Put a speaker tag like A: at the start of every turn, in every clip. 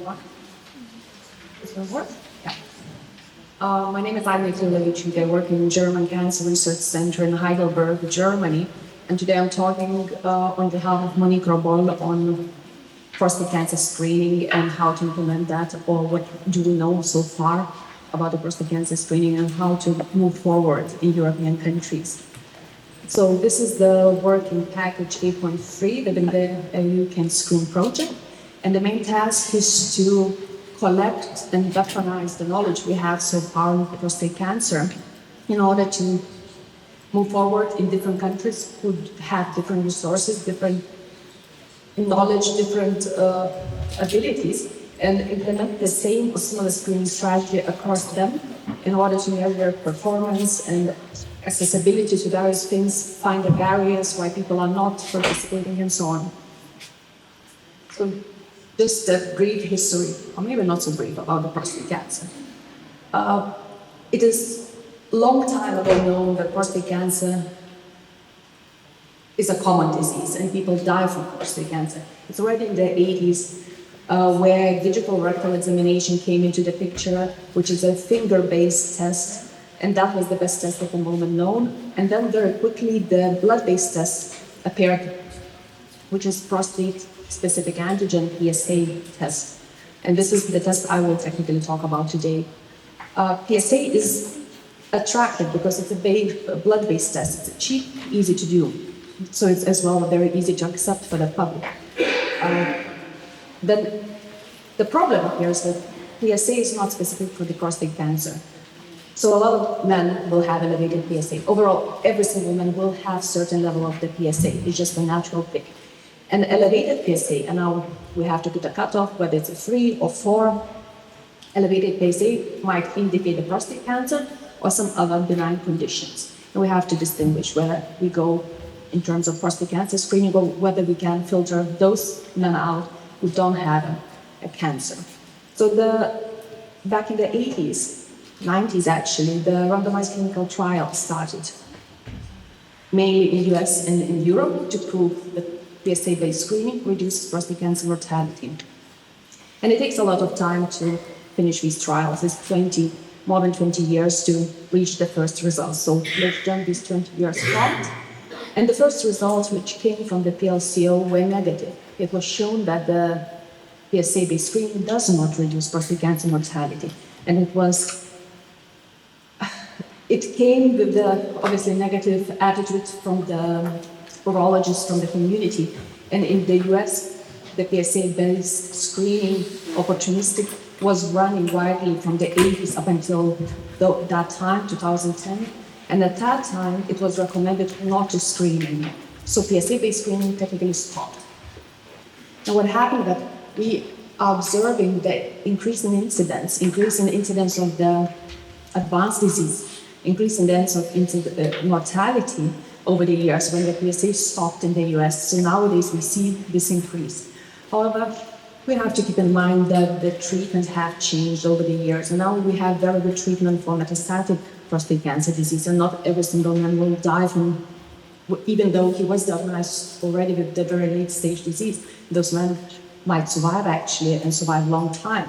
A: everyone. This will work? Yeah. My name is Agne Krilaviciute. I work in German Cancer Research Center in Heidelberg, Germany. And today I'm talking on behalf of Monique Robol on prostate cancer screening and how to implement that, or what do we know so far about the prostate cancer screening and how to move forward in European countries. So this is the working package 8.3 within the EUCanScreen project. And the main task is to collect and weaponize the knowledge we have so far on prostate cancer in order to move forward in different countries who have different resources, different knowledge, different abilities, and implement the same or similar screening strategy across them in order to measure performance and accessibility to various things, find the barriers why people are not participating, and so on. So just a brief history, or maybe not so brief, about the prostate cancer. It is a long time ago known that prostate cancer is a common disease and people die from prostate cancer. It's already in the 80s where digital rectal examination came into the picture, which is a finger-based test. And that was the best test at the moment known. And then very quickly, the blood-based test appeared, which is prostate-specific antigen PSA test. And this is the test I will technically talk about today. PSA is attractive because it's a blood-based test. It's cheap, easy to do. So it's as well very easy to accept for the public. Then the problem here is that PSA is not specific for the prostate cancer. So a lot of men will have elevated PSA. Overall, every single man will have certain level of the PSA. It's just a natural thing. And elevated PSA, and now we have to put a cutoff, whether it's a 3 or 4, elevated PSA might indicate the prostate cancer or some other benign conditions. And we have to distinguish whether we go in terms of prostate cancer screening or whether we can filter those men out who don't have a cancer. So back in the 80s, 90s actually, the randomized clinical trial started, mainly in the US and in Europe, to prove that PSA-based screening reduces prostate cancer mortality. And it takes a lot of time to finish these trials. It's more than 20 years to reach the first results. So they've done these 20 years clocked. And the first results which came from the PLCO were negative. It was shown that the PSA-based screening does not reduce prostate cancer mortality. And it came with the obviously negative attitude from the urologists from the community. And in the US, the PSA-based screening, opportunistic, was running widely from the 80s up until that time, 2010. And at that time, it was recommended not to screen anymore. So PSA-based screening technically stopped. Now what happened that we are observing the increase in incidence of the advanced disease, increase in the incidence of mortality over the years when the PSA stopped in the US. So nowadays we see this increase. However, we have to keep in mind that the treatments have changed over the years. And now we have very good treatment for metastatic prostate cancer disease, and not every single man will die from, even though he was diagnosed already with the very late stage disease. Those men might survive actually and survive a long time.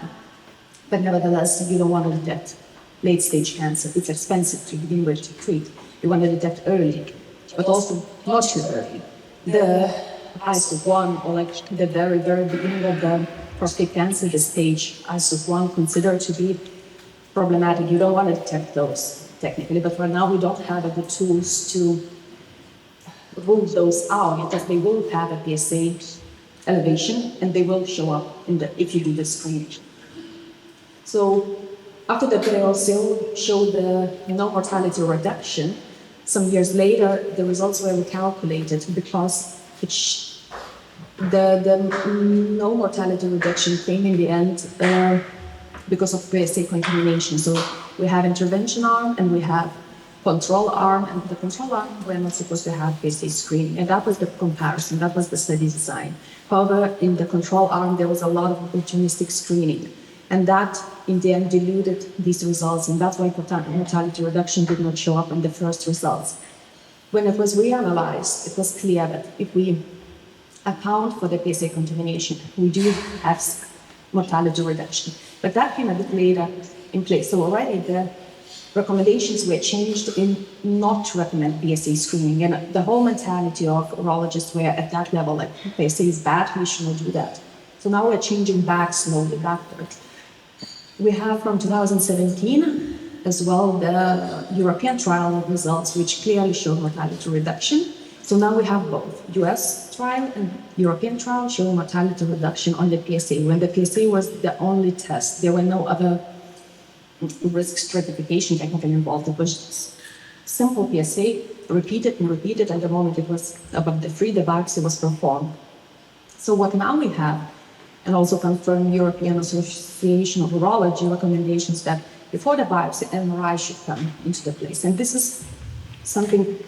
A: But nevertheless, you don't want to detect late stage cancer. It's expensive to begin with to treat. You want to detect early, but also not too early. The ISO1, or like the very, very beginning of the prostate cancer, the stage ISO1 considered to be problematic. You don't want to detect those technically, but right now we don't have the tools to rule those out because they will have a PSA elevation and they will show up if you do the screening. So after the PLCO showed the no mortality reduction, some years later the results were recalculated because the no mortality reduction came in the end because of PSA contamination. So we have intervention arm and we have control arm, and the control arm we're not supposed to have PSA screening, and that was the comparison, that was the study design. However, in the control arm there was a lot of opportunistic screening, and that in the end diluted these results, and that's why mortality reduction did not show up in the first results. When it was reanalyzed, it was clear that if we account for the PSA contamination, we do have mortality reduction. But that came a bit later in place. So already the recommendations were changed in not to recommend PSA screening. And the whole mentality of urologists were at that level, like PSA is bad, we shouldn't do that. So now we're changing back slowly backwards. We have from 2017 as well the European trial results, which clearly show mortality reduction. So now we have both US trial and European trial showing mortality reduction on the PSA, when the PSA was the only test. There were no other risk stratification technically involved. It was just simple PSA, repeated and repeated, and the moment it was above the 3, the biopsy was performed. So what now we have, and also confirmed European Association of Urology recommendations that before the biopsy, MRI should come into the place. And this is something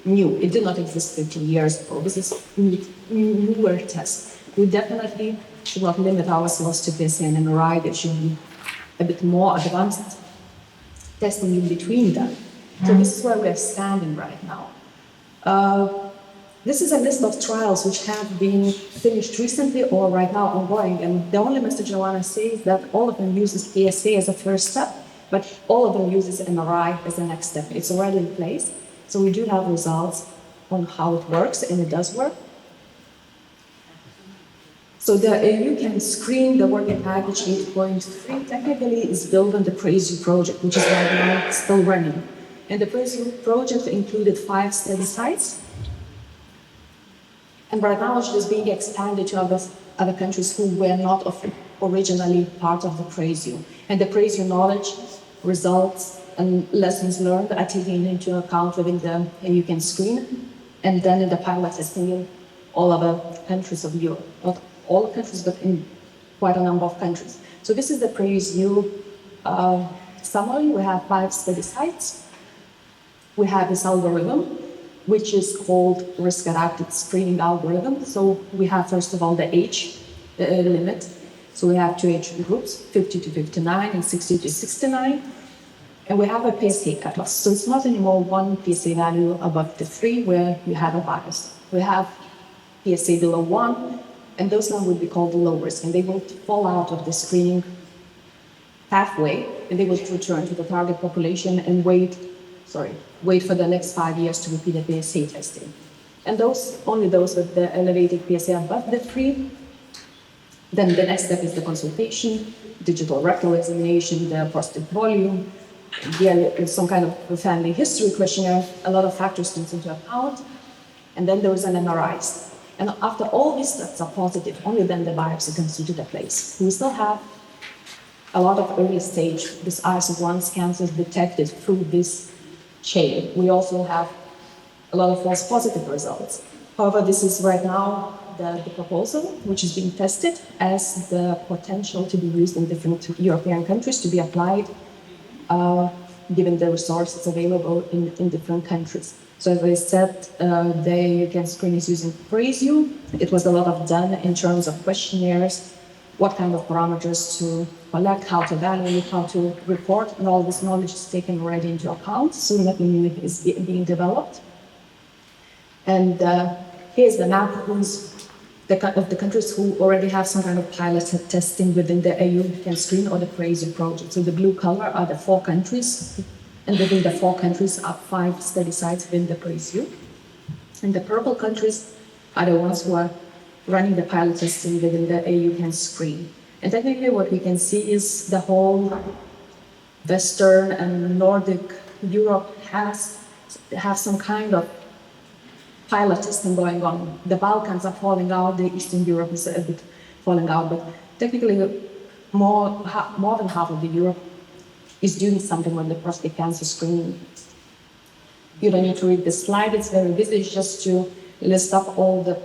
A: new. It did not exist 50 years ago. This is newer test. We definitely should not limit ourselves to PSA and MRI. There should be a bit more advanced testing in between them. So this is where we're standing right now. This is a list of trials which have been finished recently or right now ongoing. And the only message I want to say is that all of them uses PSA as a first step, but all of them uses MRI as the next step. It's already in place. So we do have results on how it works, and it does work. So the EUCanScreen, the working package 8.3, technically is built on the PraisU project, which is right now still running. And the PraisU project included 5 study sites. And right now it's just being expanded to other countries who were not originally part of the PraisU. And the PraisU knowledge, results, and lessons learned are taken into account within the EUCanScreen, and then in the pilot testing in all other countries of Europe. Not all countries, but in quite a number of countries. So this is the PraisU summary. We have 5 study sites. We have this algorithm, which is called risk-adapted screening algorithm. So we have, first of all, the age limit. So we have 2 age groups, 50 to 59 and 60 to 69. And we have a PSA cutoff. So it's not anymore one PSA value above the 3 where you have a bias. We have PSA below 1, and those ones would be called low risk, and they will fall out of the screening pathway, and they will return to the target population and wait for the next 5 years to repeat the PSA testing. And only those with the elevated PSA above the 3, then the next step is the consultation, digital rectal examination, the prostate volume, some kind of a family history questionnaire, a lot of factors taken into account, and then there is an MRI. And after all these steps are positive, only then the biopsy comes into the place. We still have a lot of early stage, this ISO1 cancers detected through this chain. We also have a lot of false positive results. However, this is right now the proposal, which is being tested as the potential to be used in different European countries, to be applied given the resources available in different countries. So as I said, the EUCanScreen is using PraisU. It was a lot of done in terms of questionnaires, what kind of parameters to collect, how to evaluate, how to report, and all this knowledge is taken already into account. So nothing new is being developed. And here's the map of the countries who already have some kind of pilot testing within the EUCanScreen or the PraisU project. So the blue color are the 4 countries, and within the 4 countries are 5 study sites within the PraisU. And the purple countries are the ones who are running the pilot testing within the EUCanScreen. And technically what we can see is the whole Western and Nordic Europe have some kind of pilot testing going on. The Balkans are falling out, the Eastern Europe is a bit falling out, but technically more than half of the Europe is doing something with the prostate cancer screening. You don't need to read the slide, it's very busy, it's just to list up all the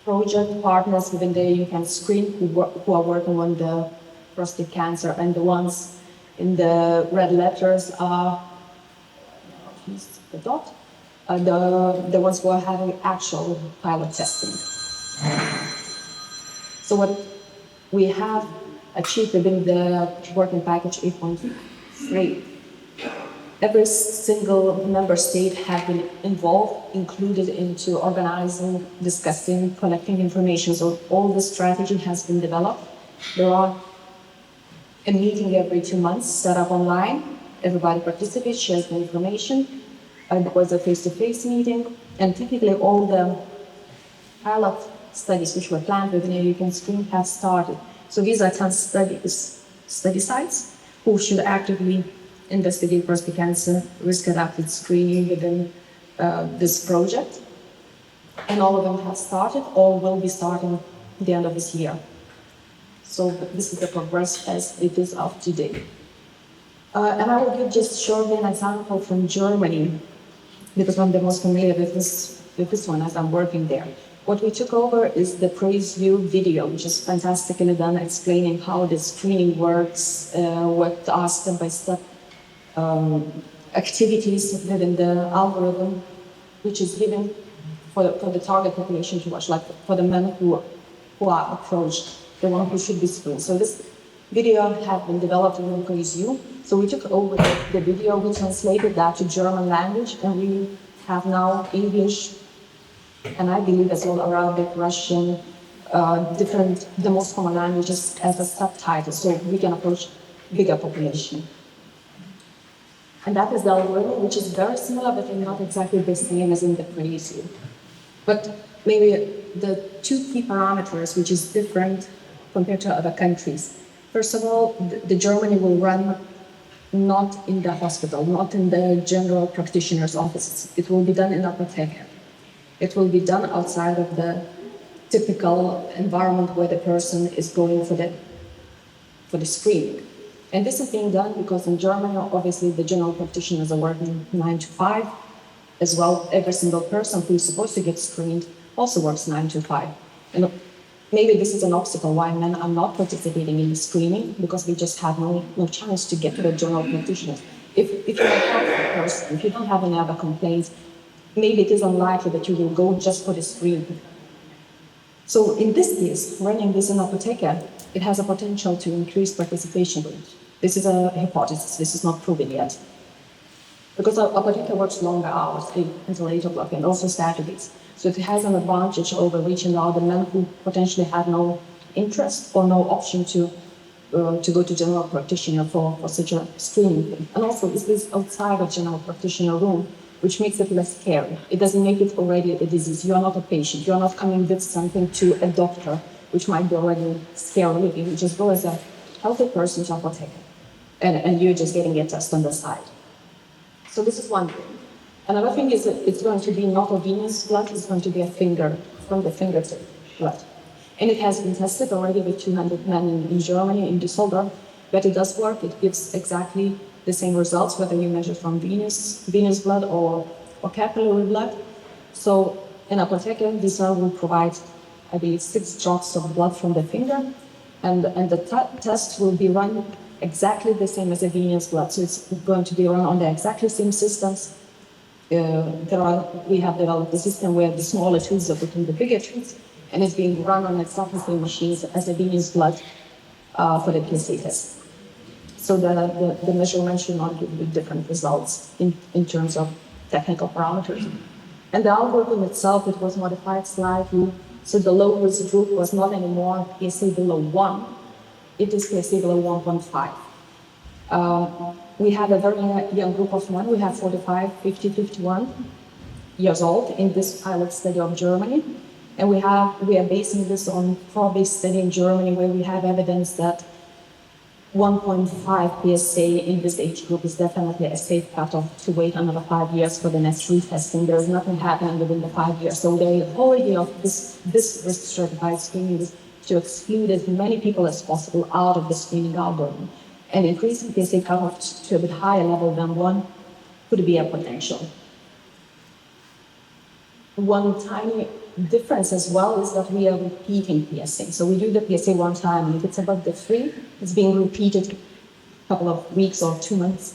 A: project partners within the EUCanScreen who are working on the prostate cancer, and the ones in the red letters are the dot. The ones who are having actual pilot testing. So what we have achieved within the working package 8.3, every single member state has been involved, included into organizing, discussing, collecting information. So all the strategy has been developed, There are a meeting every 2 months set up online. Everybody participates, shares the information. It was a face-to-face meeting, and typically all the pilot studies which were planned within EUCanScreen have started. So these are 10 study sites who should actively investigate prostate cancer risk-adapted screening within this project. And all of them have started or will be starting at the end of this year. So this is the progress as it is up to date. And I will give just shortly an example from Germany, because I'm the most familiar with this one as I'm working there. What we took over is the Praise You video, which is fantastically done, explaining how the screening works, what are step-by-step activities within the algorithm, which is given for the target population to watch, like for the men who are approached, the one who should be screened. So this video had been developed in Praise You. So we took over the video, we translated that to German language, and we have now English, and I believe as well Arabic, Russian, the most common languages as a subtitle, so we can approach bigger population. And that is the algorithm, which is very similar, but not exactly the same as in the Praise You. But maybe the two key parameters, which is different compared to other countries. First of all, the Germany will run not in the hospital, not in the general practitioner's offices. It will be done in Apotheker. It will be done outside of the typical environment where the person is going for the screening. And this is being done because in Germany, obviously, the general practitioners are working 9 to 5. As well, every single person who is supposed to get screened also works 9 to 5. And maybe this is an obstacle why men are not participating in the screening, because we just have no chance to get to the general practitioners. If you're a healthy person, if you don't have any other complaints, maybe it is unlikely that you will go just for the screening. So in this case, running this in Apotheker, it has a potential to increase participation rate. This is a hypothesis, this is not proven yet. Because Apotheker works longer hours, until 8 o'clock, and also Saturdays. So it has an advantage over reaching out the men who potentially have no interest or no option to go to general practitioner for such a screening. And also, this is outside of general practitioner room, which makes it less scary. It doesn't make it already a disease. You are not a patient. You are not coming with something to a doctor, which might be already scary. You just go as a healthy person to Apotheker, and you're just getting a test on the side. So this is one thing. Another thing is that it's going to be not a venous blood, it's going to be a finger, from the fingertip blood. And it has been tested already with 200 men in Germany, in Düsseldorf, but it does work. It gives exactly the same results, whether you measure from venous blood or capillary blood. So in Apotheker, this will provide, I believe, 6 drops of blood from the finger, and the test will be run exactly the same as a venous blood. So it's going to be run on the exactly same systems. We have developed a system where the smaller tubes are put in the bigger tubes, and it's being run on exactly the same machines as a venous blood for the PSA test. So the measurement should not give you different results in terms of technical parameters. And the algorithm itself, it was modified slightly. So the low-risk group was not anymore PSA below 1. It is PSA below 1.5. We have a very young group of men. We have 45, 50, 51 years old in this pilot study of Germany. And we are basing this on pro-based study in Germany, where we have evidence that 1.5 PSA in this age group is definitely a safe cutoff to wait another 5 years for the next retesting. There is nothing happening within the 5 years. So the whole idea of this risk stratified screening is to exclude as many people as possible out of the screening algorithm. And increasing PSA cutoff to a bit higher level than 1 could be a potential. One tiny difference as well is that we are repeating PSA. So we do the PSA one time, and if it's above the 3, it's being repeated a couple of weeks or 2 months,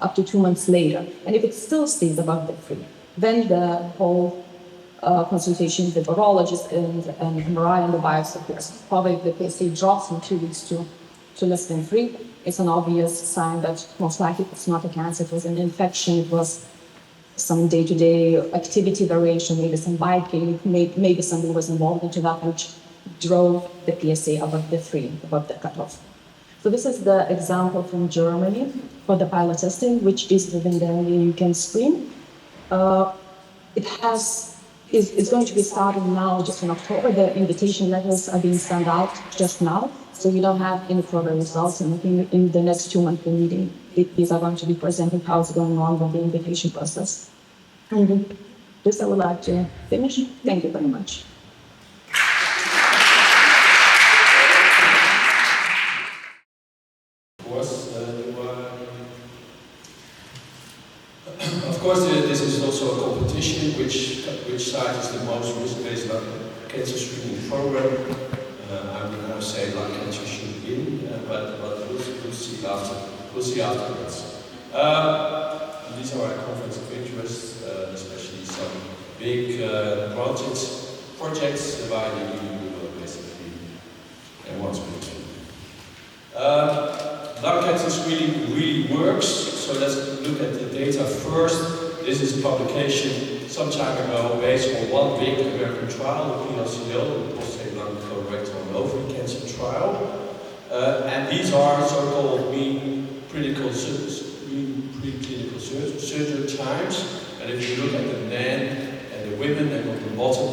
A: up to 2 months later. And if it still stays above the 3, then the whole consultation with the virologist and MRI and the biopsy appears. Probably if the PSA drops in 2 weeks to less than 3, it's an obvious sign that most likely it's not a cancer, it was an infection, it was some day-to-day activity variation, maybe some biking, maybe somebody was involved into that, which drove the PSA above the 3, above the cutoff. So this is the example from Germany for the pilot testing, which is within the EUCanScreen. It's going to be starting now, just in October. The invitation letters are being sent out just now, so we don't have any further results. And in the next 2-month meeting, these are going to be presented how it's going on with the invitation process. And this I would like to finish. Thank you very much.
B: Of course, this is also a competition, which site is the most risk-based lung cancer screening program. I would now say lung cancer should win, but we'll see after. We'll see afterwards. These are our conflicts of interest, especially some big projects by the EU, basically, and what's between. Lung cancer screening really works, so let's look at the data first. This is a publication some time ago based on one big American trial, the PLCO, the prostate, lung, colorectal, and ovary cancer trial. And these are so-called mean preclinical surgery times. And if you look at the men and the women, and on the bottom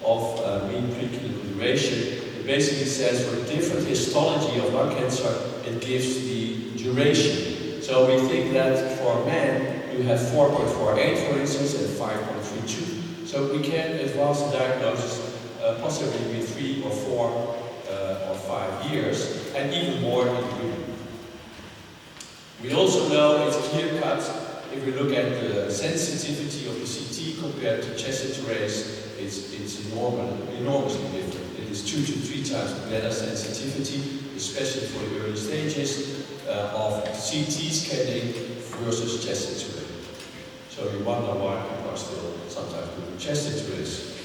B: of mean preclinical duration, it basically says for a different histology of lung cancer, it gives the duration. So we think that for men, you have 4.48, for instance, and 5.32. So we can advance the diagnosis possibly with 3 or 4 or 5 years, and even more in women. We also know it's clear-cut if we look at the sensitivity of the CT compared to chest X-rays. It's enormously different. It is 2 to 3 times better sensitivity, especially for the early stages of CT scanning versus chest X-ray. So you wonder why people are still sometimes doing chest X-rays.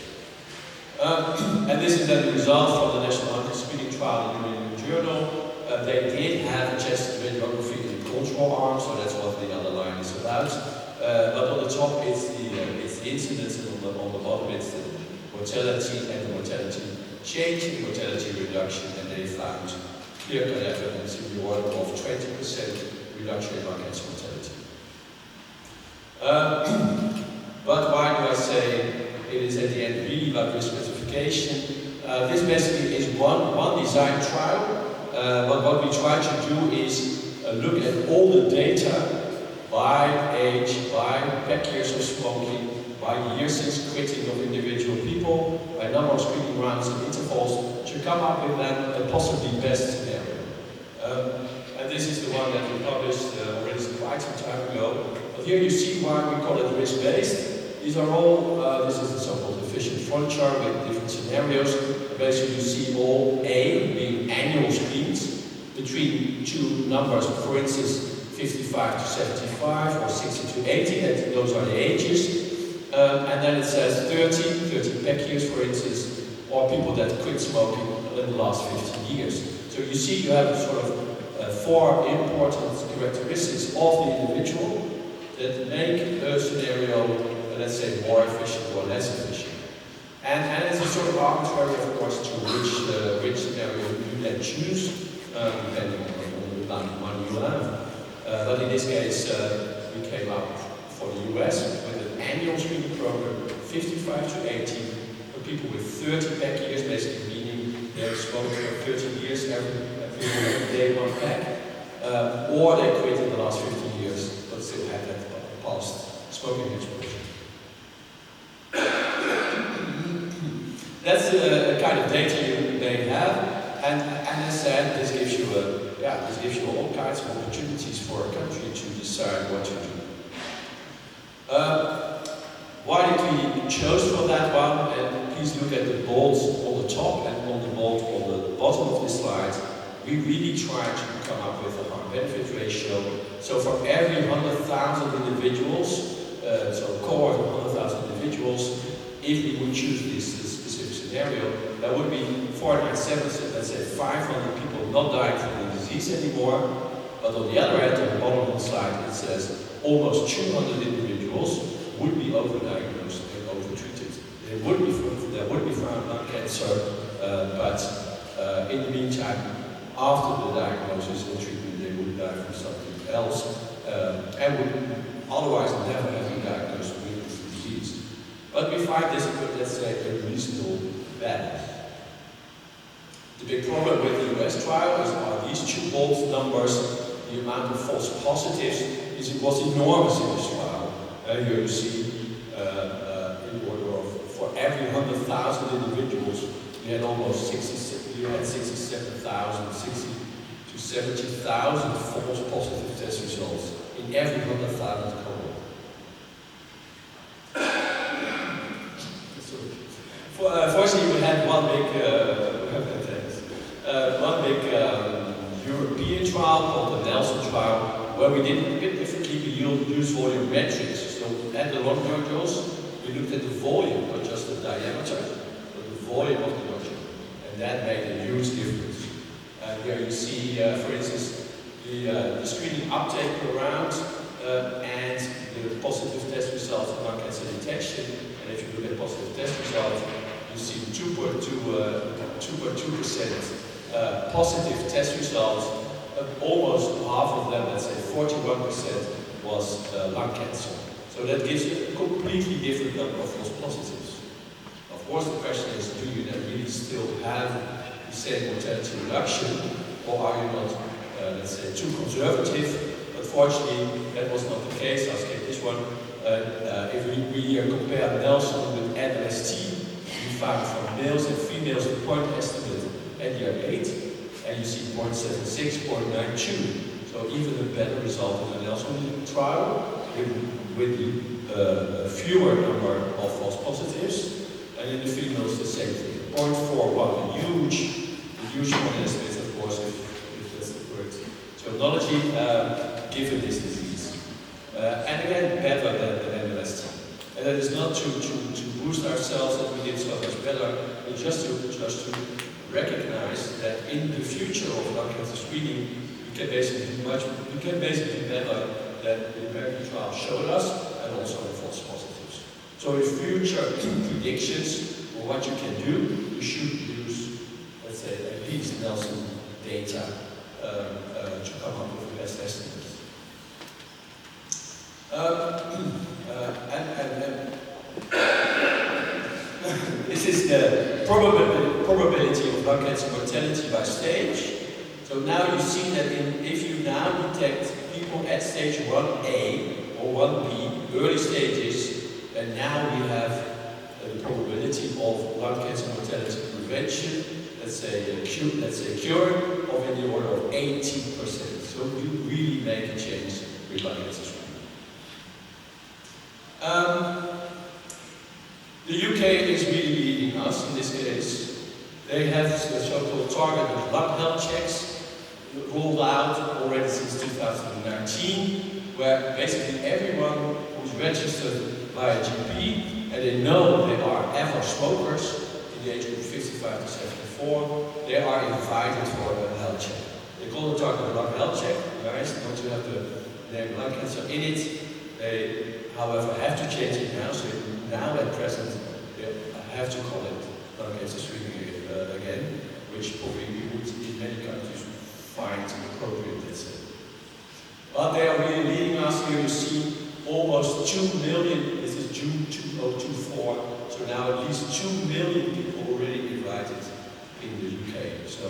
B: And this is then the result from the National Lung Screening Trial in the New England Journal. They did have a chest radiography in the control arm, so that's what the other line is about. But on the top it's the incidence, and on the bottom it's the mortality and the mortality change in mortality reduction, and they found clear-cut evidence in the order of 20% reduction in lung cancer mortality. But why do I say it is at the end really about risk stratification? This basically is one design trial, but what we try to do is look at all the data by age, by back years of smoking, by years since quitting of individual people, by number of screening rounds and intervals, to come up with then a possibly best scenario. And this is the one that we published already quite some time ago. But here you see why we call it risk-based. These are all, this is the so-called efficient front chart with different scenarios. Basically you see all A being annual screens between two numbers, for instance 55 to 75 or 60 to 80, and those are the ages. And then it says 30 back years, for instance, or people that quit smoking in the last 15 years. So you see you have sort of 4 important characteristics of the individual that make a scenario, let's say, more efficient or less efficient. And it's a sort of arbitrary, of course, to which scenario you then choose, depending on the amount of money you have. But in this case, we came up for the US with an annual screening program, 55 to 80, for people with 30 pack years, basically meaning they've smoked for 30 years every day 1 pack, or they quit in the last 15 years, but still had that past smoking exposure. That's the kind of data they have, and as I said, this gives you all kinds of opportunities for a country to decide what to do. Why did we choose for that one? And please look at the bolts on the top and on the bolt on the bottom of this slide. We really try to come up with a harm-benefit ratio. So for every 100,000 individuals, so a cohort of 100,000 individuals, if we would choose this specific scenario, that would be 407, so let's say 500 people not dying from the disease anymore. But on the other hand, on the bottom of the slide, it says almost 200 individuals would be overdiagnosed and overtreated. They would be there would be found lung cancer, but in the meantime, after the diagnosis and treatment, they would die from something else, and would otherwise never have been diagnosed with this disease. But we find this, let's say, a reasonable balance. The big problem with the US trial are these two bold numbers. The amount of false positives was enormous in this trial. Here you see in the order of, for every 100,000 individuals, we had almost 67,000, 60 to 70,000 false positive test results in every 100,000 cohort. Fortunately, we had one big European trial called the Nelson trial, where we did a bit differently. We used volume metrics. So at the lung nodules, we looked at the volume, not just the diameter, but the volume of the nodule. And that made a huge difference. Here you see, for instance, the screening uptake per round and the positive test results of lung cancer detection. And if you look at positive test results, you see 2.2% positive test results. Almost half of them, let's say 41%, was lung cancer. So that gives you a completely different number of false positives. Of course, the question is, do you then really still have the same mortality reduction, or are you not, let's say, too conservative? But fortunately, that was not the case. I'll skip this one. If we compare Nelson with NLST, we found from males and females the point estimate at year 8, and you see 0.76, 0.92. So even a better result in the Nelson trial with fewer number of false positives, and in the females the same thing. 0.41, a huge point estimate, of course, if that's the correct terminology, given this disease. And again, better than the NLST. And that is not to boost ourselves that we did so much better, but just to recognize that in the future of lung cancer screening, we can basically do better than the American trial showed us, and also the false positives. So in future predictions, or what you can do, you should use, let's say, at least Nelson data to come up with the best estimates. This is the probability of lung cancer mortality by stage. So now you see that if you now detect people at stage 1A or 1B, early stages, then now we have the probability of lung cancer mortality prevention, let's say cure, of in the order of 80%. So you really make a change with lung cancer screening. The UK is really leading us in this case. They have the so-called targeted lung health checks rolled out already since 2019, where basically everyone who's registered by a GP and they know they are ever smokers in the age group 55 to 74, they are invited for a health check. They call it targeted lung health check, guys, not to have the name lung cancer in it. They, however, have to change it now, so now at present they have to call it lung cancer screening again, which probably we would in many countries find appropriate, let's say. But they are really leading us. Here you see almost 2 million, this is June 2024, so now at least 2 million people already invited in the UK. So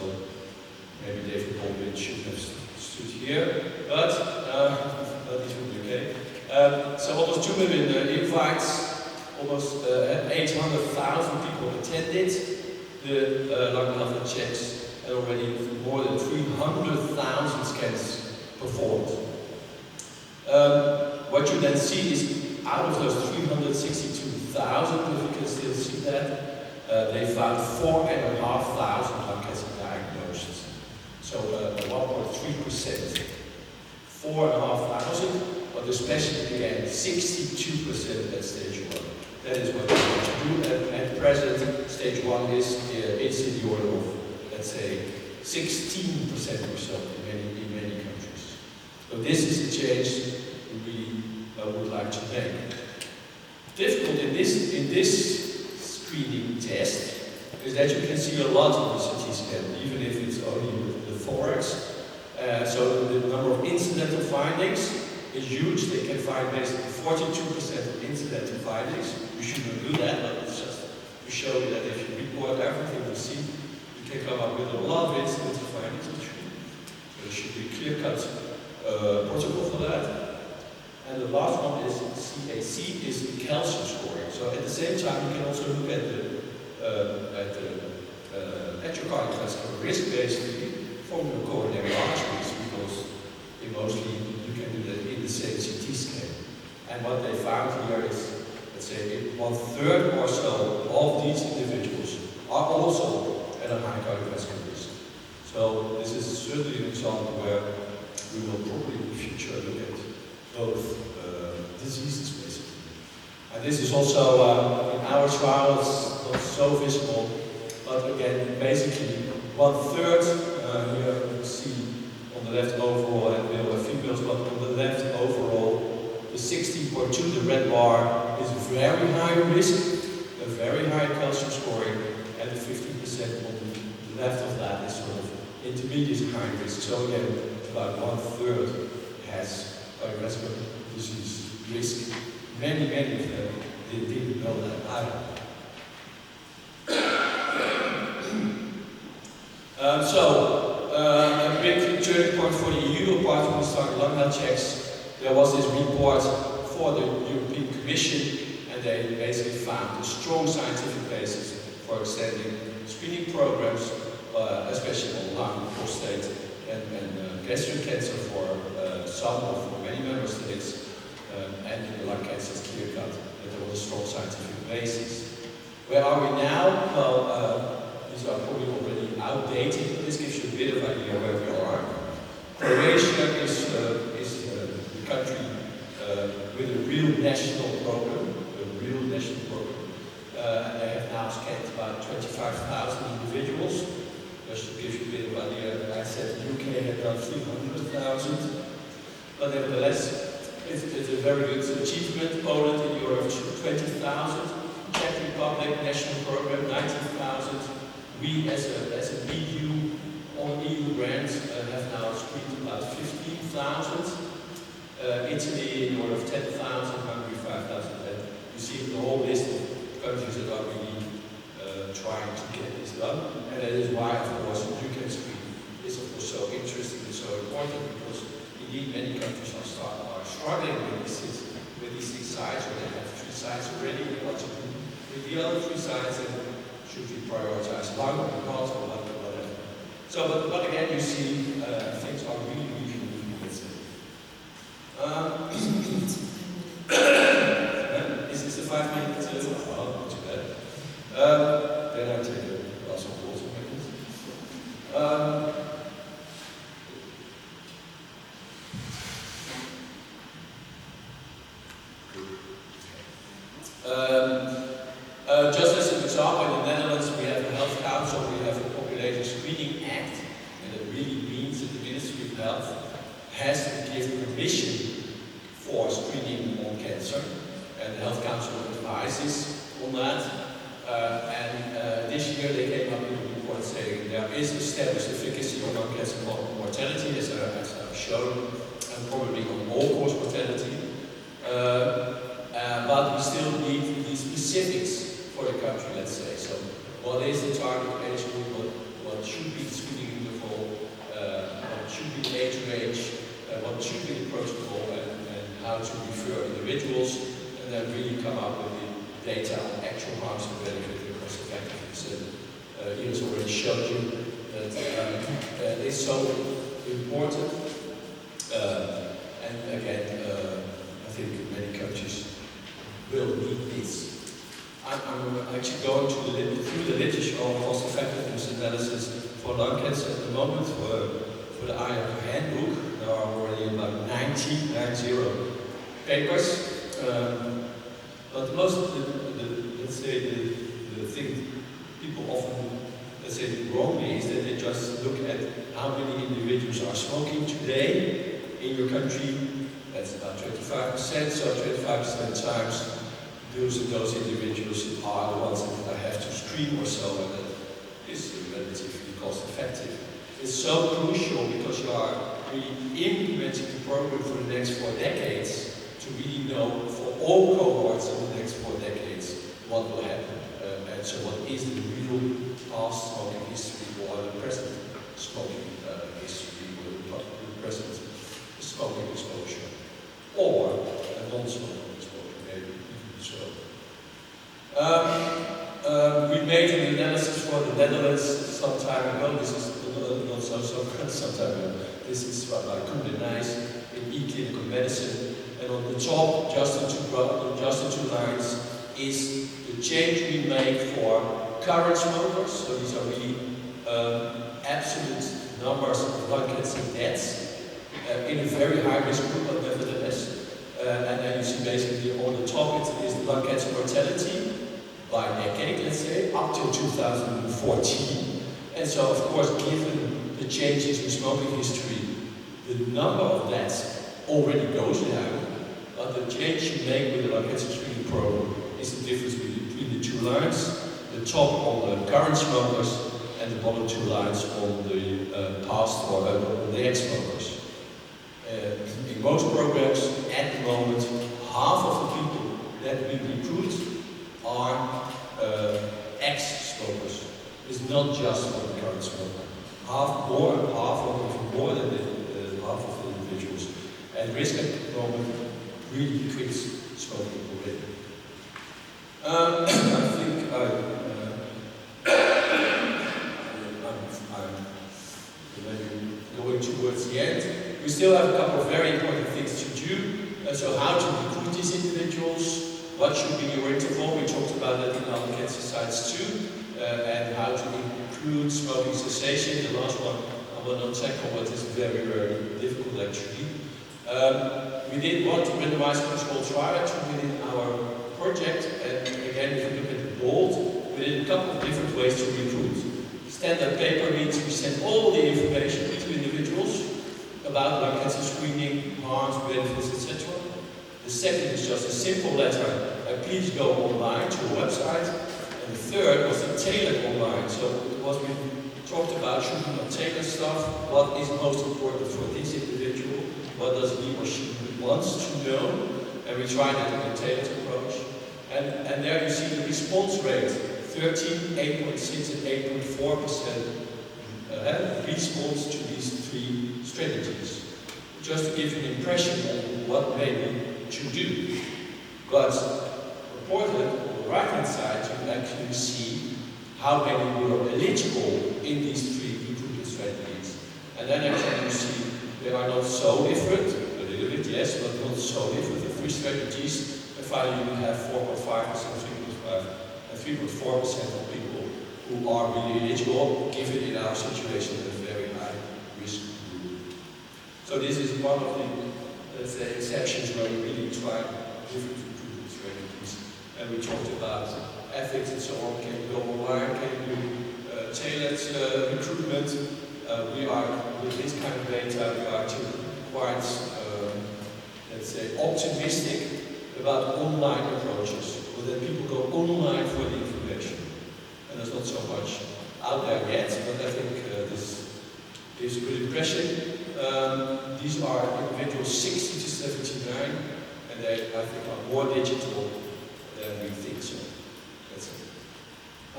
B: maybe David Baldwin should have stood here, but this will be okay. So almost 2 million invites, almost 800,000 people attended the lung health checks, and already more than 300,000 scans performed. What you then see is, out of those 362,000, if you can still see that, they found 4,500 lung cancer diagnosed. So 1.3%. 4,500, but especially again 62% at stage 1. That is what we want to do. At present, stage 1 is in the order of, let's say, 16% or so in many countries. So this is the change we would like to make. Difficult in this screening test is that you can see a lot of the CT scan, even if it's only the thorax. So the number of incidental findings is huge. They can find basically 42% of incidental findings. You shouldn't do that, but it's just to show you that if you report everything you see, you can come up with a lot of incidental findings. There should be a clear-cut protocol for that. And the last one is CAC, is the calcium scoring. So at the same time, you can also look at the your cardiovascular risk basically from your coronary arteries, because mostly you can do that in the same CT scan. And what they found here is, let's say, 1/3 or so of these individuals are also at a high cardiovascular risk. So this is certainly an example where we will probably in the future look at both diseases basically. And this is also in our trial, it's not so visible, but again, basically 1/3 here you see on the left overall, and male and females, but on the left overall, the 16.2, the red bar, is very high risk, a very high calcium scoring, and the 15% on the left of that is sort of intermediate high risk. So again, about 1/3 has cardiovascular disease risk. Many of them didn't know that either. A big turning point for the EU, apart from the starting lung health checks, there was this report for the European Commission, and they basically found a strong scientific basis for extending screening programs, especially on lung, prostate, and gastric cancer for some or for many member states, and in the lung cancer is clear cut that there was a strong scientific basis. Where are we now? Well, these are probably already outdated, but this gives you a bit of idea where we are. Croatia is the country with a real national program, and they have now scanned about 25,000 individuals. Just to give you a bit of idea, I said the UK had done 300,000, but nevertheless, it's a very good achievement. Poland in Europe, 20,000. Czech Republic, national program, 19,000. We, as a EU, on EU grants, have now screened about 15,000. Italy, in order of 10,000, Hungary, 5,000. And you see the whole list of countries that are really trying to get this done. And that is why, of course, EUCanScreen is, of course, so interesting and so important, because indeed many countries are struggling with these 6 sites, or they have 3 sites already. They want to do with the other 3 sites, and should we prioritize lung or not, or whatever. So, but again, you see things are really moving. Is this a 5-minute? Oh, not too bad. Then I take a glass of water, maybe. Just as an example, in the Netherlands we have a health council, we have a population screening act, and it really means that the Ministry of Health has to give permission for screening on cancer, and the health council advises on that. This year they came up with a report saying there is established efficacy on lung cancer mortality, as I've shown, and probably on all-cause mortality. But we still need the specifics for the country, let's say. So, what is the target age group? What should be the screening interval? What should be the age range? What should be the protocol? And how to refer individuals? And then really come up with the data on actual harms and benefit and cost effectiveness. Iris already showed you that it's so important. And again, I think many countries will need this. I'm actually going through the literature on cost effectiveness analysis for lung cancer at the moment for the IARC handbook. There are already about 90 papers. But most of let's say the thing people often, let's say wrongly, is that they just look at how many individuals are smoking today in your country. That's about 25%, so 25% times those individuals are the ones that I have to screen or so, and that is relatively cost effective. It's so crucial because you are really implementing the program for the next 4 decades to really know for all cohorts in the next 4 decades what will happen. And so what is the real past smoking history or the present smoking history or the present smoking exposure or a non-smoking exposure, maybe even so. We made an analysis for the Netherlands some time ago. This is not so some time ago. This is by Koning in e-clinical medicine. And on the top, just in two lines, is the change we make for current smokers. So these are really absolute numbers of lung cancer deaths in a very high risk group, but nevertheless. And then you see basically on the top it is the lung cancer mortality by decade, let's say, up till 2014. And so, of course, given the changes in smoking history, the number of deaths already goes down. But the change you make with the lung cancer screening program is the difference between the two lines, the top on the current smokers and the bottom two lines on the past or the ex-smokers. In most programs, at the moment, half of the people that we recruit are ex-smokers. It's not just for the current smoker. Half or even more than half of the individuals at risk at the moment really quits smoking already. I think I'm going towards the end. We still have a couple of very important things to do. So how to recruit these individuals, what should be your interval, we talked about that in other cancer sites too, and how to include smoking cessation, the last one I will not tackle, but it's very, very difficult actually. We did want to randomize controlled trial within our project, and again, if you look at the bold, we did a couple of different ways to recruit. Standard paper means we send all the information to individuals about lung cancer screening, harms, benefits, etc. The second is just a simple letter, please go online to a website. And the third was the tailored online. So what we talked about, should we not tailor stuff? What is most important for this individual? What does he or she wants to know? And we tried it in a tailored approach. And there you see the response rate, 13, 8.6 and 8.4% response to these 3 strategies. Just to give you an impression of what maybe to do. But reported on the right-hand side, you can actually see how many were eligible in these 3 recruitment strategies. And then actually you see they are not so different, a little bit yes, but not so different, the 3 strategies. And finally you have 4.5%, 3.5% and 3.4% of people who are really eligible, given in our situation a very high risk group. So this is one of the, let's say, exceptions where we really try different recruitment strategies. And we talked about ethics and so on. Can you go online? Can you do tailored recruitment? We are, with this kind of data, we are actually quite, let's say, optimistic about online approaches. So that people go online for the information. And there's not so much out there yet, but I think this gives a good impression. These are individuals 60 to 79, and they, I think, are more digital than we think so. That's it.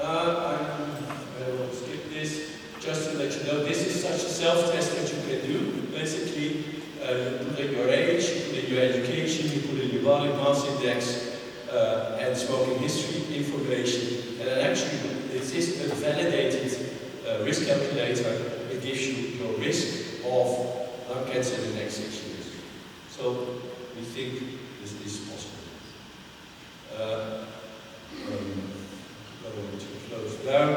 B: I will skip this. Just to let you know, this is such a self-test that you can do. Basically, you put in your age, you put in your education, you put in your body mass index, and smoking history information. And then actually, this is a validated risk calculator. It gives you your risk of lung cancer in the next 6 years. So we think this is possible. Going to close down.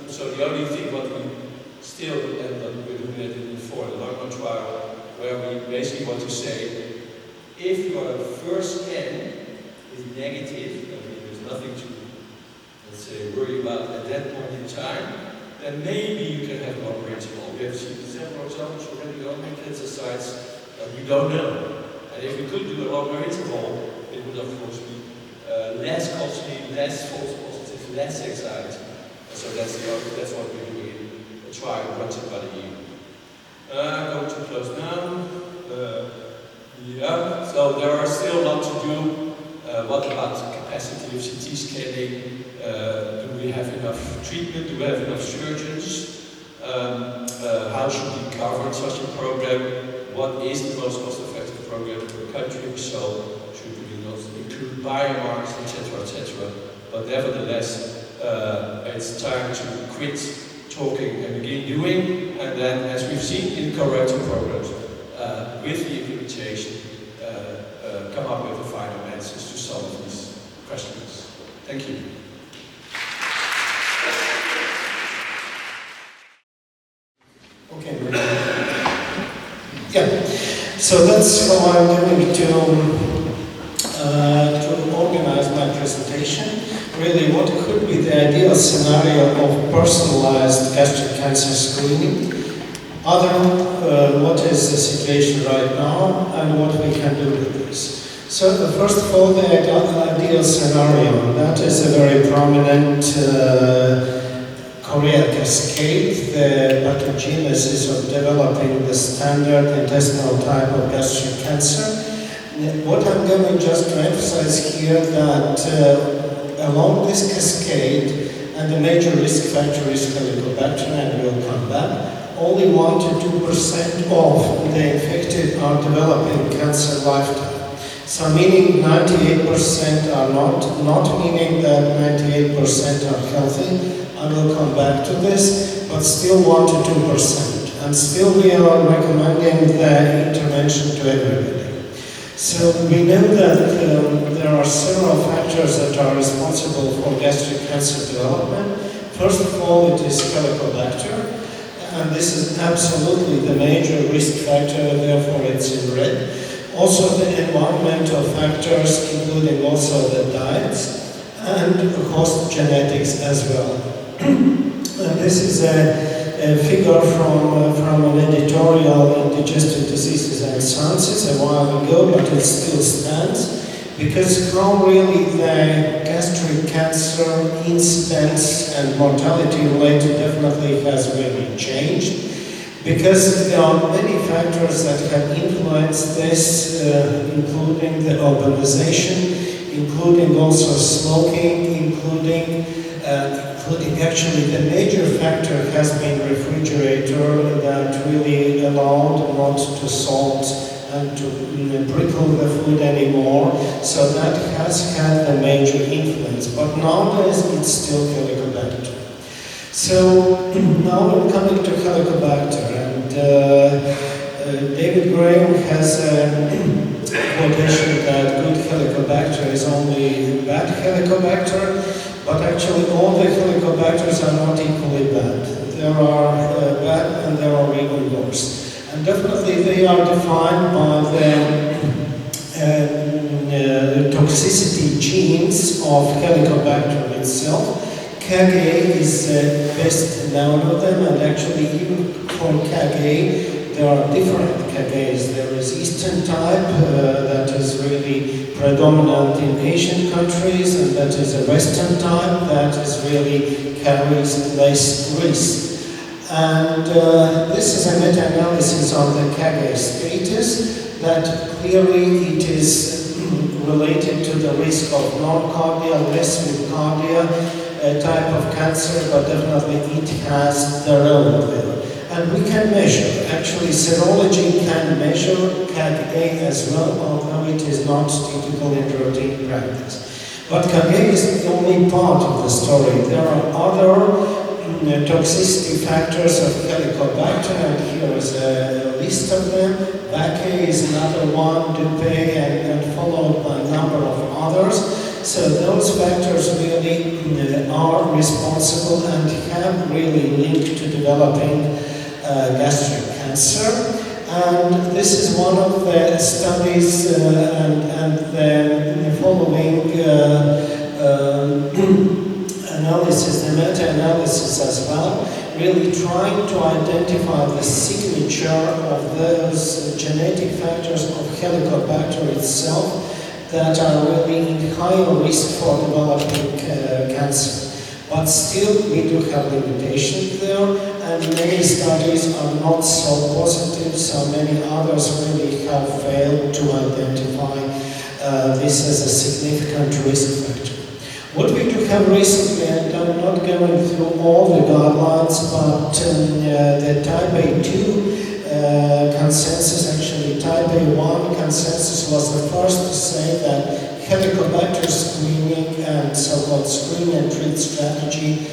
B: So the only thing what we still, and we're doing it for the lung trial, where we basically want to say, if your first scan is negative, I mean there's nothing to, let's say, worry about at that point in time, then maybe you can have longer interval. We have seen several examples already on cancer sites, but we don't know. And if we could do a longer interval, it would of course be less costly, less false positives, less anxiety. So that's what we're doing in a trial sponsored by the EU. I'm going to close now. Yeah, so there are still a lot to do. What about capacity of CT scanning? Do we have enough treatment? Do we have enough surgeons? How should we cover such a program? What is the most cost-effective program per country? So should we not include biomarkers, etc., etc. But nevertheless, it's time to quit talking and begin doing, and then, as we've seen in corrective programs, with the implementation, come up with the final answers to solve these questions. Thank you.
C: Okay. Yeah. So that's how I'm going to organize my presentation. Really, what could be the ideal scenario of personalized gastric cancer screening? What is the situation right now, and what we can do with this? So, first of all, the ideal scenario, that is a very prominent Korea cascade, the pathogenesis of developing the standard intestinal type of gastric cancer. What I'm going just to emphasize here that along this cascade, and the major risk factor is Helicobacter, and we'll come back, only 1 to 2% of the infected are developing cancer lifetime. So meaning 98% are not meaning that 98% are healthy. I will come back to this, but still 1 to 2%. And still we are recommending the intervention to everybody. So we know that there are several factors that are responsible for gastric cancer development. First of all, it is Helicobacter, and this is absolutely the major risk factor, therefore it's in red. Also the environmental factors, including also the diets, and host genetics as well. This is a figure from an editorial in Digestive Diseases and Sciences a while ago, but it still stands, because how really the gastric cancer incidence and mortality rate definitely has really changed, because there are many factors that have influenced this, including the urbanization, including also smoking, including actually the major factor has been refrigerator that really allowed not to salt and to prickle the food anymore. So that has had a major influence. But nowadays it's still Helicobacter. So now we're coming to Helicobacter, and David Graham has a quotation that good Helicobacter is only bad Helicobacter. But actually all the Helicobacters are not equally bad. There are bad and there are even worse. And definitely they are defined by the toxicity genes of Helicobacter itself. KG is the best known of them, and actually even for KG there are different KGs. There is Eastern type that is really predominant in Asian countries, and that is a Western type that is really carries less risk. And this is a meta-analysis on the KG status that clearly it is related to the risk of non-cardia, less with cardia type of cancer, but definitely it has the role there. And we can measure, actually serology can measure KG as well, although it is not typical in routine practice. But KG is only part of the story. There are other toxicity factors of Helicobacter, and here is a list of them. Vaccae is another one, Dupay, and followed by a number of others. So those factors really are responsible and have really linked to developing gastric cancer. And this is one of the studies and the following analysis, the meta-analysis as well, really trying to identify the signature of those genetic factors of Helicobacter itself that are really in higher risk for developing cancer. But still, we do have limitations there, and many studies are not so positive, so many others really have failed to identify this as a significant risk factor. What we do have recently, and I'm not going through all the guidelines, but the Type A2 consensus, actually Type A1 consensus was the first to say that Helicobacter screening and so-called screen and treat strategy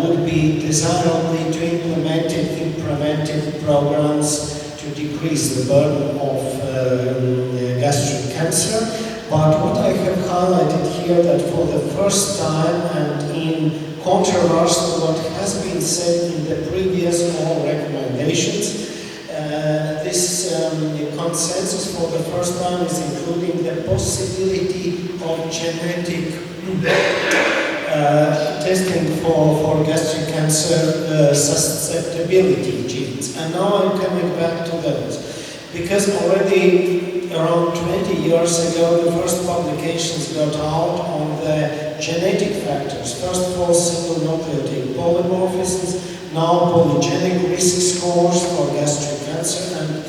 C: would be desirable to implement it in preventive programs to decrease the burden of gastric cancer. But what I have highlighted here that for the first time and in contrast to what has been said in the previous all recommendations, this consensus for the first time is including the possibility of genetic testing for gastric cancer susceptibility genes. And now I'm coming back to those. Because already around 20 years ago, the first publications got out on the genetic factors. First of all, single nucleotide polymorphisms, now polygenic risk scores for gastric cancer, and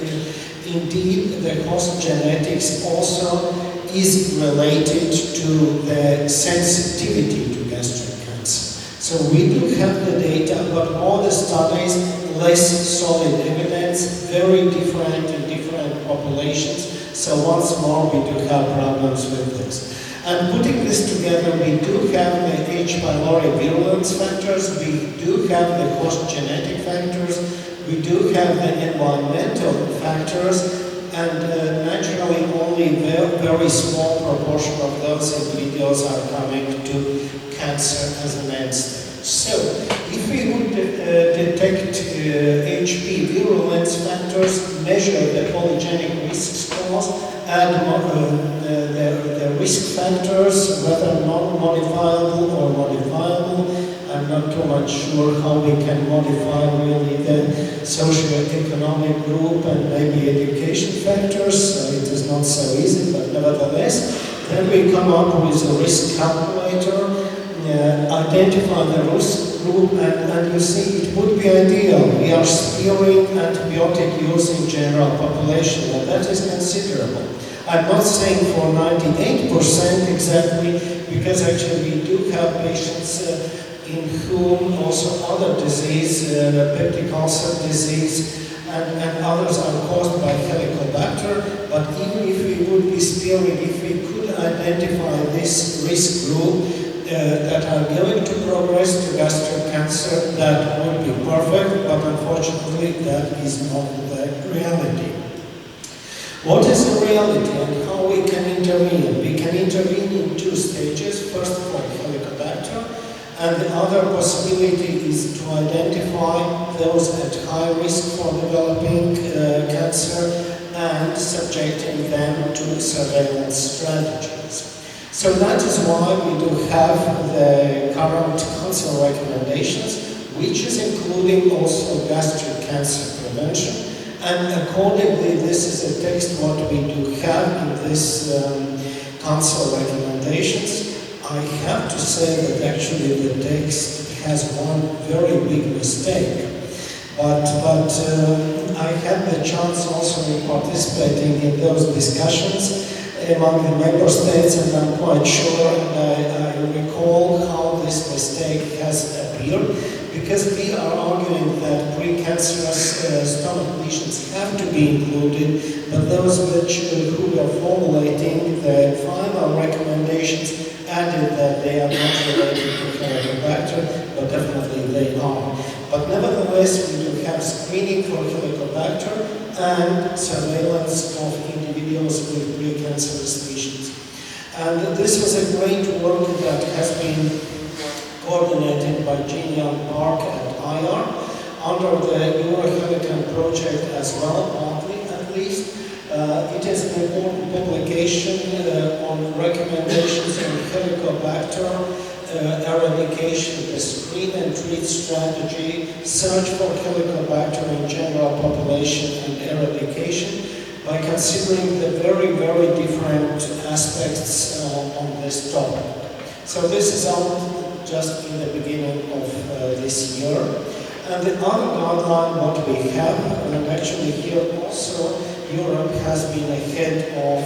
C: indeed the host genetics also is related to the sensitivity to gastric cancer. So we do have the data, but all the studies, less solid evidence, very different in different populations. So once more, we do have problems with this. And putting this together, we do have the H. pylori virulence factors, we do have the host genetic factors, we do have the environmental factors, and naturally only a very small proportion of those individuals are coming to cancer as an end stage. So, if we would detect HP virulence factors, measure the polygenic risk scores, add the risk factors, whether non-modifiable or modifiable. I'm not too much sure how we can modify really the socio-economic group and maybe education factors, so it is not so easy, but nevertheless. Then we come up with a risk calculator, identify the risk group, and you see it would be ideal. We are sparing antibiotic use in general population, and that is considerable. I'm not saying for 98% exactly, because actually we do have patients in whom also other disease, peptic ulcer disease, and others are caused by Helicobacter, but even if we would be sparing, if we could identify this risk group that are going to progress to gastric cancer, that would be perfect, but unfortunately that is not the reality. What is the reality and how we can intervene? We can intervene in two stages. First of all, Helicobacter, and the other possibility is to identify those at high risk for developing cancer and subjecting them to surveillance strategies. So that is why we do have the current council recommendations, which is including also gastric cancer prevention. And accordingly, this is a text what we do have in this council recommendations. I have to say that actually the text has one very big mistake. But I had the chance also in participating in those discussions among the member states, and I'm quite sure, and I recall how this mistake has appeared, because we are arguing that precancerous stomach lesions have to be included, but those who are formulating the final recommendations added that they are not related to Helicobacter, but definitely they are. But nevertheless, we do have screening for Helicobacter and surveillance of individuals with precancerous lesions. And this was a great work that has been coordinated by Jean Young Park at IR under the EUCanScreen project as well, partly at least. It is an important publication on recommendations on Helicobacter eradication, the screen and treat strategy, search for Helicobacter in general population and eradication. by considering the very, very different aspects on this topic. So this is out just in the beginning of this year. And the other guideline what we have, and actually here also Europe has been ahead of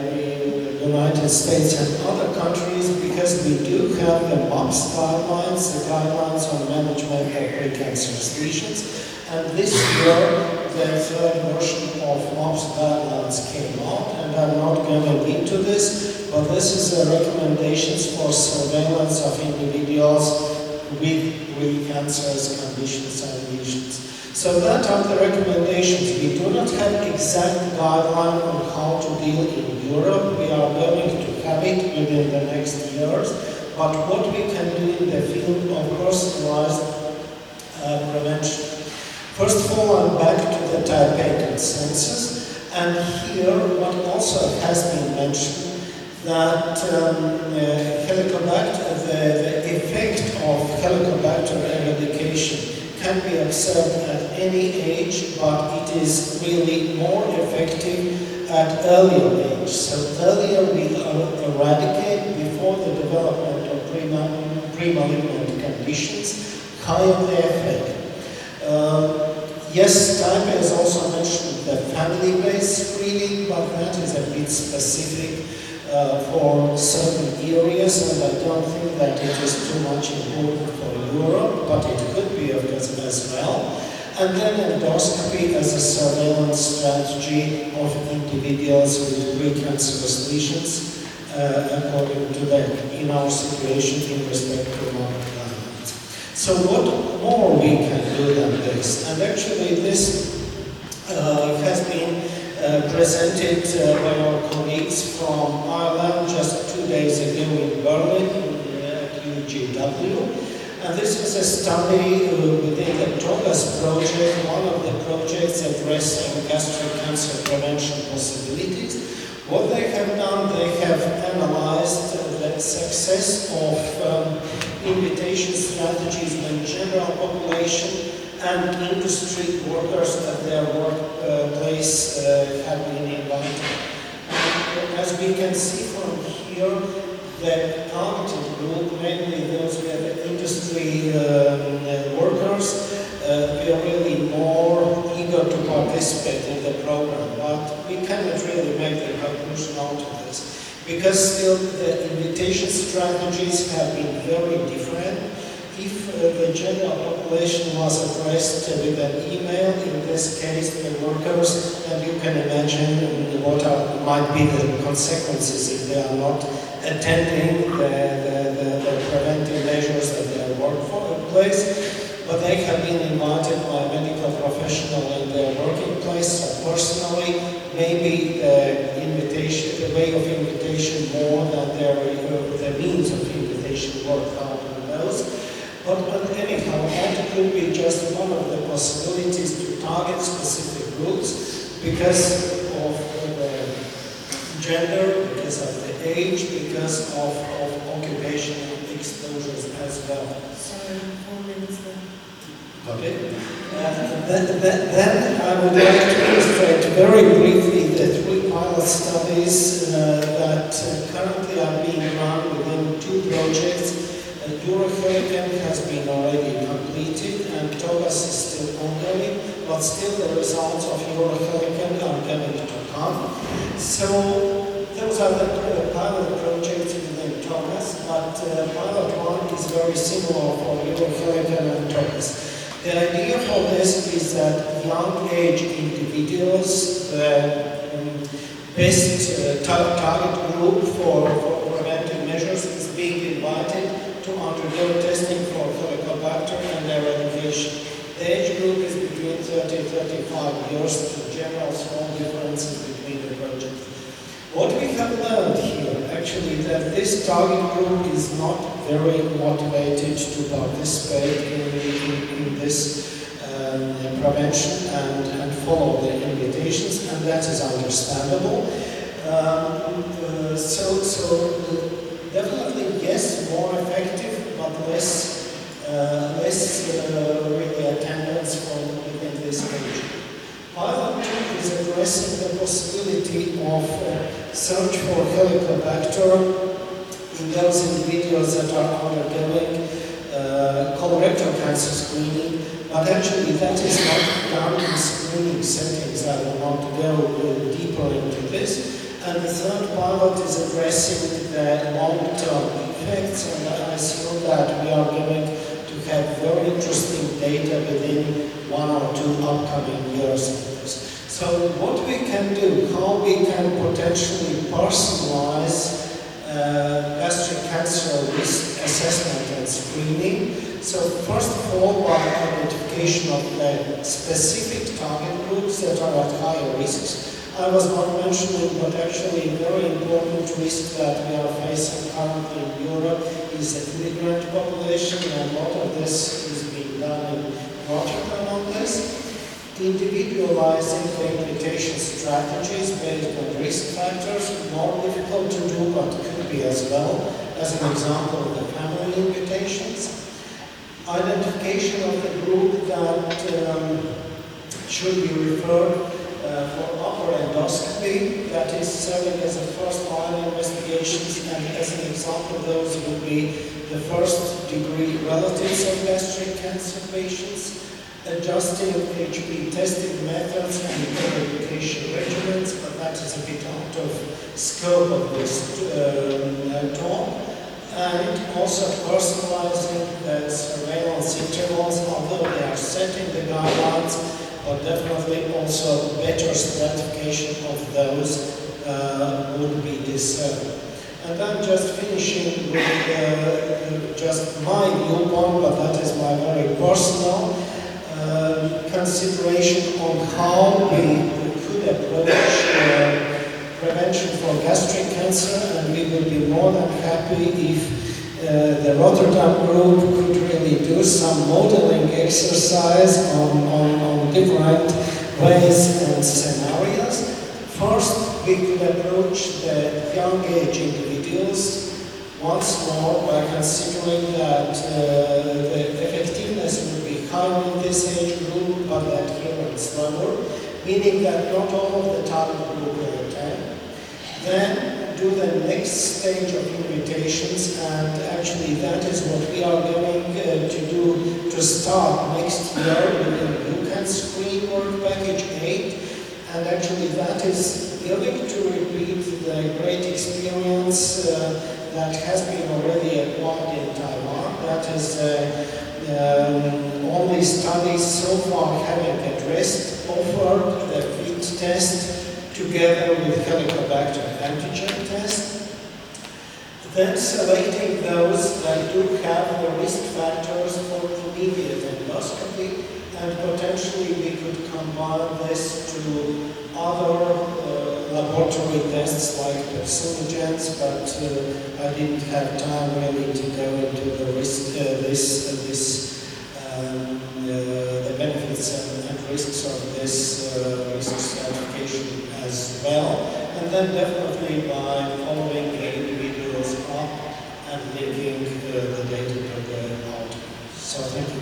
C: maybe the United States and other countries, because we do have the MOPS guidelines, the guidelines on management of precancerous lesions. And this year, the third version of MOPS guidelines came out, and I'm not going to get to this, but this is the recommendations for surveillance of individuals with precancerous conditions and lesions. So that are the recommendations. We do not have exact guideline on how to deal in Europe. We are going to have it within the next years. But what we can do in the field of personalized prevention. First of all, I'm back to the type A consensus. And here, what also has been mentioned, that Helicobacter, the effect of Helicobacter eradication can be observed at any age, but it is really more effective at earlier age. So earlier we eradicate before the development of pre-malignant conditions, higher the effect. Yes, type A is also mentioned the family-based screening, but that is a bit specific for certain areas, and I don't think that it is too much important for Europe, but it could be of course as well. And then endoscopy as a surveillance strategy of individuals with precancerous lesions, according to them, in our situation in respect to market guidelines. So what more we can do than this? And actually this has been presented by our colleagues from Ireland just 2 days ago in Berlin at UGW. And this is a study within the TOGAS project, one of the projects addressing gastric cancer prevention possibilities. What they have done, they have analyzed the success of invitation strategies when general population and industry workers at their workplace have been invited. And as we can see from here, the targeted group, mainly those who are industry workers, were really more eager to participate in the program. But we cannot really make the conclusion out of this, because still the invitation strategies have been very different. If the general population was addressed with an email, in this case the workers, and you can imagine what might be the consequences if they are not attending the preventive measures at their workplace. But they have been invited by a medical professional in their working place, so personally, maybe the way of invitation more than the means of invitation worked out on those. But anyhow, that could be just one of the possibilities to target specific groups because of the gender, because of the age, because of occupational exposures as well.
D: Sorry, 4 minutes left.
C: Got it? Then I would like to illustrate very briefly the 3 pilot studies that currently are being run within 2 projects. EUCanScreen has been already completed and TOGAS is still ongoing, but still the results of EUCanScreen are going to come. So those are the pilot projects within TOGAS, but pilot 1 is very similar for EUCanScreen and TOGAS. The idea for this is that young age individuals, the best target group for preventive measures, is being invited to undergo testing for Helicobacter and eradication. The age group is between 30 and 35 years, to general small differences between the projects. What we have learned here, actually, that this target group is not very motivated to participate in this prevention and follow the invitations, and that is understandable. So definitely, yes, more effective, but less really attendance from within this age. Pilot 2 is addressing the possibility of search for Helicobacter in those individuals that are undergoing colorectal cancer screening, but actually that is not done in screening settings. I will not go deeper into this. And the third pilot is addressing the long-term effects, and I assume that we are going to have very interesting data within 1 or 2 upcoming years of this. So what we can do, how we can potentially personalize gastric cancer risk assessment and screening. So first of all, by identification of the specific target groups that are at higher risks. I was not mentioning, but actually a very important risk that we are facing currently in Europe is the immigrant population, and a lot of this is being done in Rotterdam on this. Individualizing the implementation strategies based on risk factors, more difficult to do, but could be as well, as an example of the family imputations. Identification of the group that should be referred for upper endoscopy, that is serving as a first-line investigations, and as an example, those would be the first-degree relatives of gastric cancer patients, adjusting HP testing methods and education regimens, but that is a bit out of scope of this talk, and also personalizing the surveillance intervals, although they are setting the guidelines, but definitely also better stratification of those would be deserved. And then just finishing with just my viewpoint, but that is my very personal consideration on how we could approach prevention for gastric cancer, and we would be more than happy if the Rotterdam group could really do some modeling exercise on different ways and scenarios. First, we could approach the young age individuals once more by considering that the effectiveness would be higher in this age group, but the adherence lower, meaning that not all of the target group will attend. Then do the next stage of invitations, and actually that is what we are going to do to start next year with the EUCanScreen work package 8, and actually that is going to repeat the great experience that has been already acquired in Taiwan. That is only studies so far having addressed, offered the FIT test together with Helicobacter antigen test, then selecting those that do have the risk factors for immediate endoscopy, and potentially we could combine this to other laboratory tests like Personalised, but I didn't have time really to go into the risk, the benefits and risks of this risk stratification as well, and then definitely by following the individuals up and linking the data to the outcome. So thank you.